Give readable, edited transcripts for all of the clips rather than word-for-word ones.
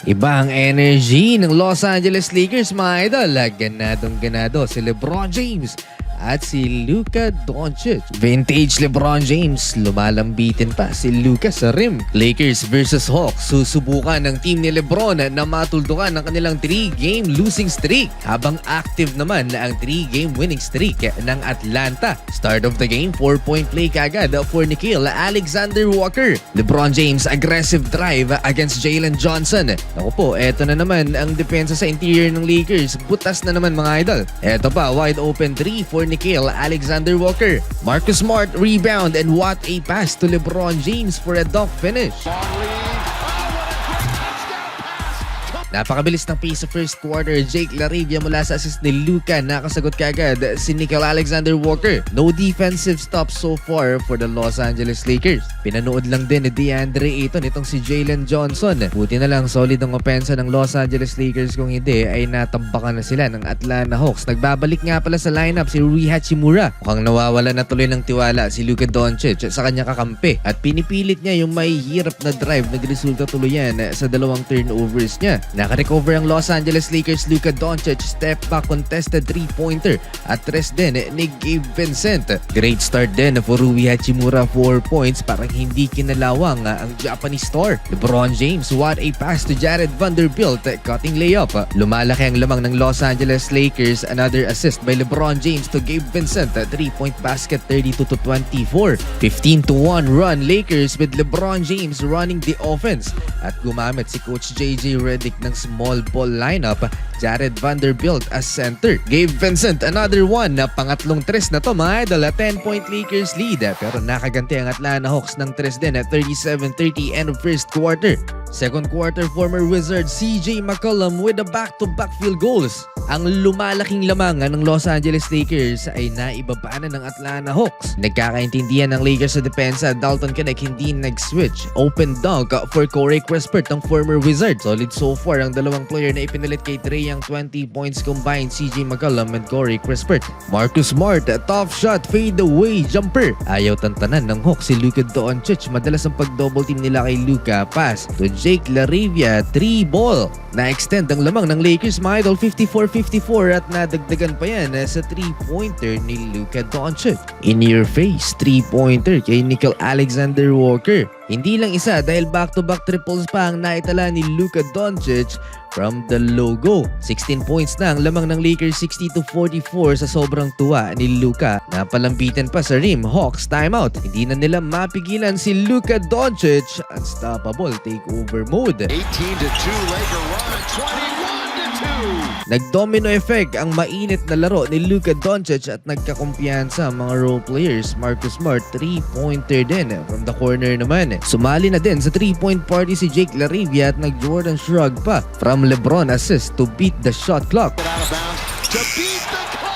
Iba ang energy ng Los Angeles Lakers, mga idol. Ganadong-ganado si LeBron James at si Luka Doncic. Vintage LeBron James, lumalambitin pa si Luka sa rim. Lakers versus Hawks, susubukan ng team ni LeBron na matuldukan ang kanilang 3-game losing streak, habang active naman na ang 3-game winning streak ng Atlanta. Start of the game, 4-point play kagad for Nickeil Alexander-Walker. LeBron James aggressive drive against Jalen Johnson. Naku po, eto na naman ang depensa sa interior ng Lakers. Butas na naman, mga idol. Eto pa, wide open 3 for Nickeil Alexander-Walker. Marcus Smart rebound, and what a pass to LeBron James for a dunk finish. Napakabilis ng pace sa first quarter. Jake LaRavia mula sa assist ni Luka. Nakasagot kaagad si Nickeil Alexander-Walker. No defensive stop so far for the Los Angeles Lakers. Pinanood lang din ni DeAndre Ayton itong si Jalen Johnson. Buti na lang solid ang opensa ng Los Angeles Lakers, kung hindi ay natambakan na sila ng Atlanta Hawks. Nagbabalik nga pala sa lineup si Rui Hachimura. Mukhang nawawala na tuloy ng tiwala si Luka Doncic sa kanyang kakampi, at pinipilit niya yung may hirap na drive. Nagresulta tuloy yan sa dalawang turnovers niya. Nakarecover ang Los Angeles Lakers. Luka Doncic, step back contested 3-pointer at tres din ni Gabe Vincent. Great start din for Rui Hachimura, 4 points, parang hindi kinalawang ang Japanese star. LeBron James, what a pass to Jared Vanderbilt, cutting layup. Lumalaki ang lamang ng Los Angeles Lakers. Another assist by LeBron James to Gabe Vincent, 3-point basket, 32-24. 15-1 run Lakers with LeBron James running the offense, at gumamit si Coach JJ Redick ng small ball lineup. Jared Vanderbilt as center. Gabe Vincent, another one. Pangatlong tres na to, mga idol. 10-point Lakers lead, pero nakaganti ang Atlanta Hawks ng tres din at 37-30 end of first quarter. Second quarter, former Wizard CJ McCollum with the back-to-back field goals. Ang lumalaking lamang ng Los Angeles Lakers ay naibabaanan ng Atlanta Hawks. Nagkakaintindihan ng Lakers sa depensa. Dalton Connect hindi nag-switch. Open dunk for Corey Crisper ng former Wizard. Solid so far ang dalawang player na ipinalit kay Trae ang 20 points combined, CJ McCollum and Corey Crisper. Marcus Smart, tough shot, fade away jumper. Ayaw tantanan ng Hawks si Luka Doncic. Madalas ang pag-double team nila kay Luka. Pass to Jake LaRavia, 3-ball. Na-extend ang lamang ng Lakers, mga idol, 54-54, at nadagdagan pa yan sa 3-pointer ni Luka Doncic. In your face, 3-pointer kay Nickeil Alexander-Walker. Hindi lang isa, dahil back-to-back triples pa ang naitala ni Luka Doncic from the logo. 16 points na ang lamang ng Lakers, 60-44 sa sobrang tuwa ni Luka. Napalambitan pa sa rim. Hawks timeout. Hindi na nila mapigilan si Luka Doncic. Unstoppable takeover mode. 18-2 Laker run, 21-2. Nag-domino effect ang mainit na laro ni Luka Doncic at nagkakumpiyansa ang mga role players. Marcus Smart, 3-pointer din from the corner naman. Sumali na din sa 3-point party si Jake LaRavia at nag-Jordan shrug pa from LeBron assist to beat the shot clock. Out of bounds to beat the clock.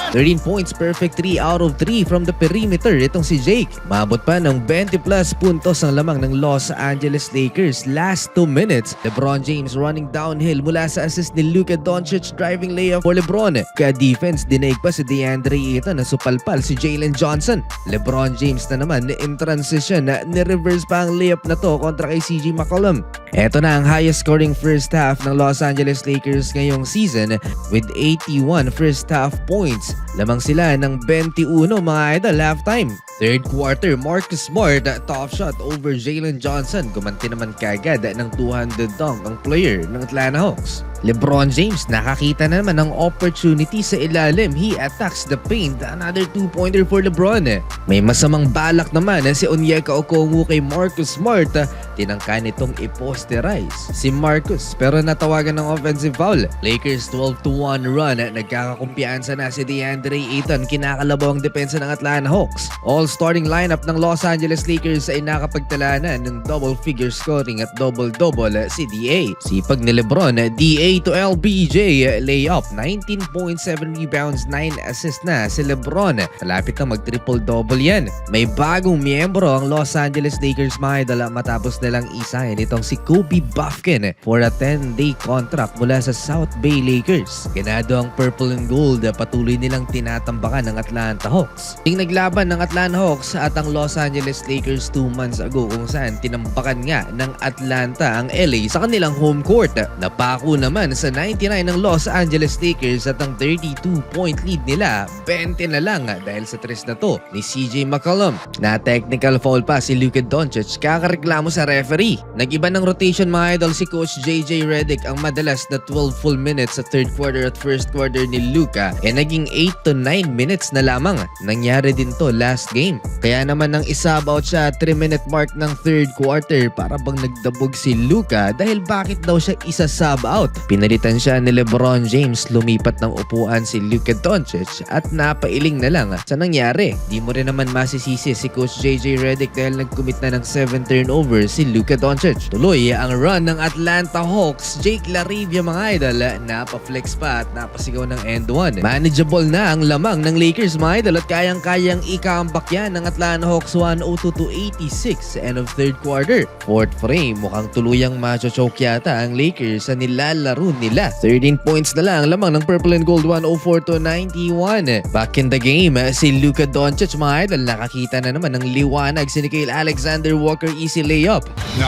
13 points, perfect 3 out of 3 from the perimeter itong si Jake. Maabot pa ng 20 plus puntos ang lamang ng Los Angeles Lakers last 2 minutes. LeBron James running downhill mula sa assist ni Luka Doncic, driving layup for LeBron. Ka-defense, dinaig pa si DeAndre Ayton na supalpal si Jalen Johnson. LeBron James na naman in transition na ni-reverse pa ang layup na to kontra kay CJ McCollum. Eto na ang highest scoring first half ng Los Angeles Lakers ngayong season with 81 first half points. Lamang sila ng 21, mga idol, halftime. Third quarter, Marcus Smart, top shot over Jalen Johnson. Gumanti naman kagad ng 200 dunk ang player ng Atlanta Hawks. LeBron James nakakita na naman ng opportunity sa ilalim. He attacks the paint. Another 2-pointer for LeBron. May masamang balak naman si Onyeka Okongwu kay Marcus Smart. Tinangka nitong i-posterize si Marcus, pero natawagan ng offensive foul. Lakers 12-1 run. Nagkakakumpiyansa na si DeAndre Ayton. Kinakalabaw ang depensa ng Atlanta Hawks. All starting lineup ng Los Angeles Lakers ay nakapagtala na ng double-figure scoring at double-double si DA. Sipag ni LeBron, DA LA to LBJ layup, 19.7 rebounds, 9 assists na si LeBron. Malapit na mag-triple-double yan. May bagong miyembro ang Los Angeles Lakers mga idol matapos nilang isahin itong si Kobe Bufkin for a 10-day contract mula sa South Bay Lakers. Ganado ang purple and gold, patuloy nilang tinatambakan ng Atlanta Hawks. Ting naglaban ng Atlanta Hawks at ang Los Angeles Lakers 2 months ago kung saan tinambakan nga ng Atlanta ang LA sa kanilang home court. Napako naman sa 99 ng Los Angeles Lakers at ang 32-point lead nila 20 na lang dahil sa tres na to ni CJ McCollum. Na technical foul pa si Luka Doncic, kakareklamo sa referee. Nag-iba ng rotation mga idol si Coach JJ Redick. Ang madalas na 12 full minutes sa third quarter at first quarter ni Luka naging 8 to 9 minutes na lamang. Nangyari din to last game. Kaya naman nang isub out siya 3-minute mark ng third quarter, para bang nagdabog si Luka dahil bakit daw siya isa-sub out. Pinalitan siya ni LeBron James, lumipat ng upuan si Luka Doncic at napailing na lang sa nangyari. Di mo rin naman masisisi si Coach JJ Redick dahil nag-commit na ng 7 turnovers si Luka Doncic. Tuloy ang run ng Atlanta Hawks. Jake LaRavia mga idol, napaflex pa at napasigaw ng end one. Manageable na ang lamang ng Lakers mga idol at kayang-kayang i-comeback yan ng Atlanta Hawks 102-86 end of third quarter. Fourth frame, mukhang tuluyang macho-choke yata ang Lakers sa nilalaro nila. 13 points na lang lamang ng Purple and Gold, 104-91. Back in the game, si Luka Doncic mga idol, nakakita na naman ng liwanag si Nickeil Alexander Walker, easy layup.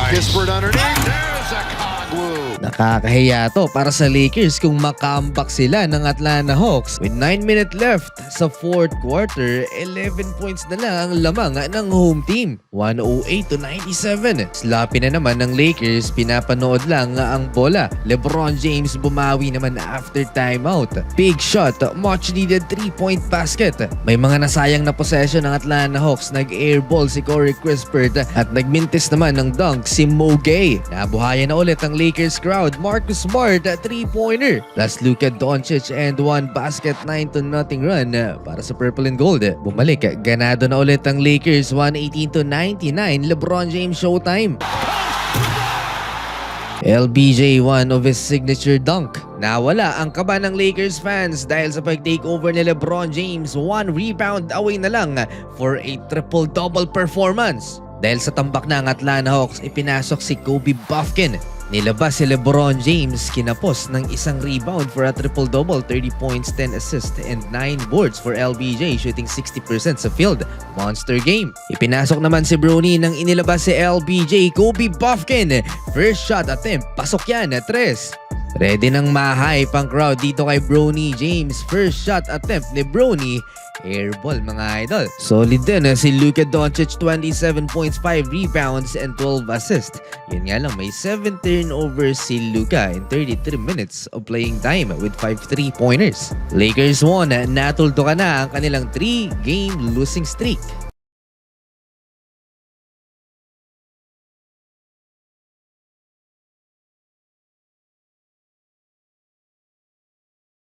Kispert underneath. There's a Kongwu. Nakakahiya to para sa Lakers kung makambak sila ng Atlanta Hawks. With 9 minutes left sa fourth quarter, 11 points na lang ang lamang ng home team. 108-97. Sloppy na naman ng Lakers, pinapanood lang ang bola. LeBron James bumawi naman after timeout. Big shot, much needed 3-point basket. May mga nasayang na possession ng Atlanta Hawks. Nag-airball si Corey Kispert at nagmintis naman ng dunk si Mo Gay. Nabuhayan na ulit ang Lakers crowd. Marcus Smart, 3-pointer. Plus Luka Doncic and 1 basket, 9-0 run para sa Purple and Gold. Bumalik, ganado na ulit ang Lakers, 118-99. LeBron James showtime. LBJ, one of his signature dunk. Nawala ang kaba ng Lakers fans dahil sa pag-takeover ni LeBron James. 1 rebound away na lang for a triple-double performance. Dahil sa tambak na ang Atlanta Hawks, ipinasok si Kobe Bufkin. Nilabas si LeBron James, kinapos ng isang rebound for a triple-double, 30 points, 10 assists, and 9 boards for LBJ, shooting 60% sa field. Monster game. Ipinasok naman si Bronny nang inilabas si LBJ. Kobe Bufkin, first shot attempt, pasok yan, 3. Ready nang ma-hype ang crowd dito kay Bronny James. First shot attempt ni Bronny, airball mga idol. Solid din si Luka Doncic, 27 points, 5 rebounds, and 12 assists. Yun nga lang, may 7 turnovers si Luka in 33 minutes of playing time with 5 3-pointers. Lakers won, natuldo ka na ang kanilang 3-game losing streak.